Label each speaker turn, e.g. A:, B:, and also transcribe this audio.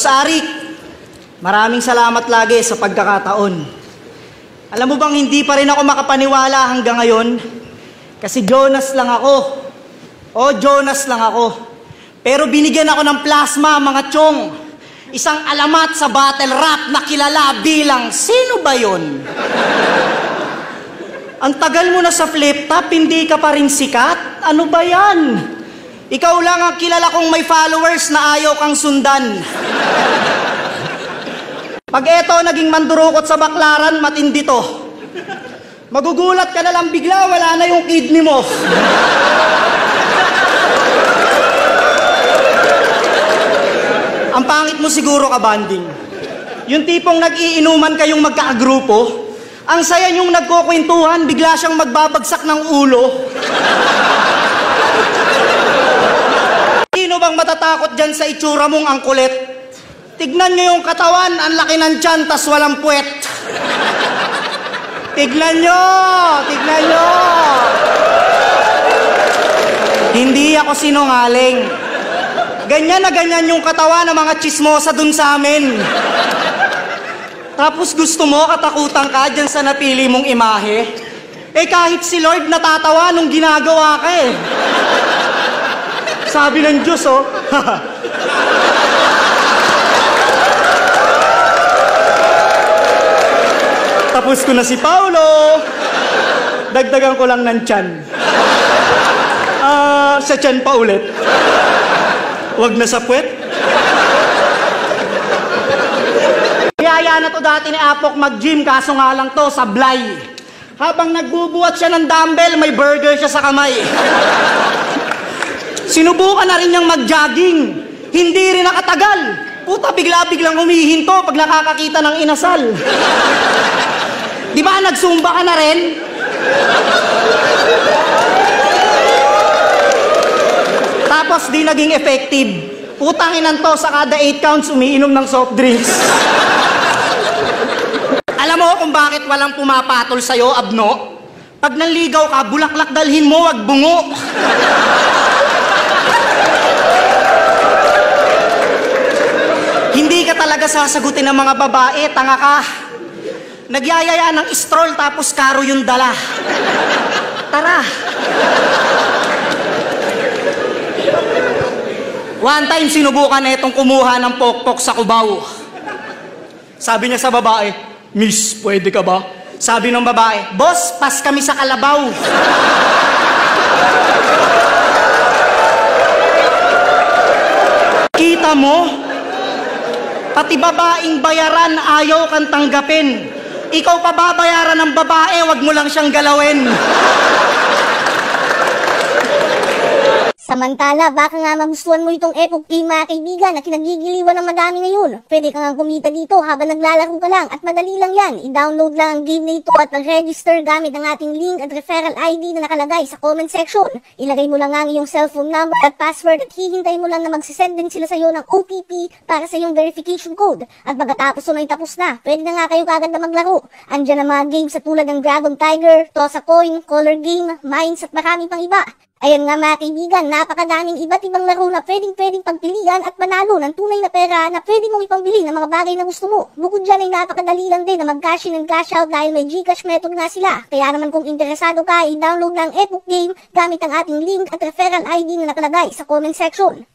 A: Boss Arik, maraming salamat lagi sa pagkakataon. Alam mo bang hindi pa rin ako makapaniwala hanggang ngayon? Kasi Jonas lang ako. Jonas lang ako. Pero binigyan ako ng plasma, mga chong. Isang alamat sa battle rap na kilala bilang sino ba yun? Ang tagal mo na sa flip top, hindi ka pa rin sikat? Ano ba yan? Ikaw lang ang kilala kong may followers na ayaw kang sundan. Pag eto naging mandurukot sa baklaran, matindi to. Magugulat ka na lang bigla, wala na yung kidney mo. Ang pangit mo siguro, kabanding. Yung tipong nag-iinuman kayong magkakagrupo, ang saya niyong nagkukwentuhan, bigla siyang magbabagsak ng ulo. Sino bang matatakot dyan sa itsura mong ang kulit? Tignan niyo yung katawan, ang laki ng tiyan, tas walang puwet. Tignan niyo! Tignan niyo! Hindi ako sinungaling. Ganyan na ganyan yung katawan ng mga chismosa dun sa amin. Tapos gusto mo, katakutan ka dyan sa napili mong imahe? Kahit si Lord natatawa nung ginagawa ka eh. Sabi ng Diyos, Tapos ko na si Paulo. Dagdagan ko lang ng tiyan. Sa tiyan pa ulit. Wag na sa puwet. Kaya na to dati ni Apok mag-gym, kaso nga lang to, sablay. Habang nagbubuhat siya ng dumbbell, may burger siya sa kamay. Sinubukan na rin niyang mag-jogging. Hindi rin nakatagal. Puta, bigla-biglang humihinto pag nakakakita ng inasal. Di ba nagsumba ka na rin? Tapos di naging effective. Putang inan to, sa kada 8 counts umiinom ng soft drinks. Alam mo kung bakit walang pumapatol sa'yo, Abno? Pag nanligaw ka, bulaklak dalhin mo, wag bungo. Hindi ka talaga sasagutin ng mga babae, tanga ka. Nagyayaya ng stroll tapos karo yung dala. Tara. One time sinubukan na itong kumuha ng pokpok sa Cubao. Sabi niya sa babae, "Miss, pwede ka ba?" Sabi ng babae, "Boss, pas kami sa kalabaw." Kita mo? Pati babaeng bayaran, ayaw kang tanggapin. Ikaw pa babayaran ng babae, wag mo lang siyang galawin.
B: Samantala, baka nga magustuhan mo itong Epoch Game, mga kaibigan, na kinagigiliwan ng madami ngayon. Pwede ka nga kumita dito habang naglalaro ka lang at madali lang yan. I-download lang ang game na ito at mag-register gamit ang ating link at referral ID na nakalagay sa comment section. Ilagay mo lang ang iyong cellphone number at password at hihintay mo lang na magsisend din sila sa iyo ng OTP para sa iyong verification code. At pagkatapos ay tapos na, pwede na nga kayo kagad na maglaro. Andyan ang mga games sa tulad ng Dragon Tiger, Toss a Coin, Color Game, Mines at marami pang iba. Ayan nga mga kaibigan, napakadaming iba't ibang laro na pwedeng pagpilian at manalo ng tunay na pera na pwede mong ipambili ng mga bagay na gusto mo. Bukod dyan ay napakadali lang din na mag-cash in and cash out dahil may GCash method nga sila. Kaya naman kung interesado ka, i-download ng Epoch Game gamit ang ating link at referral ID na nakalagay sa comment section.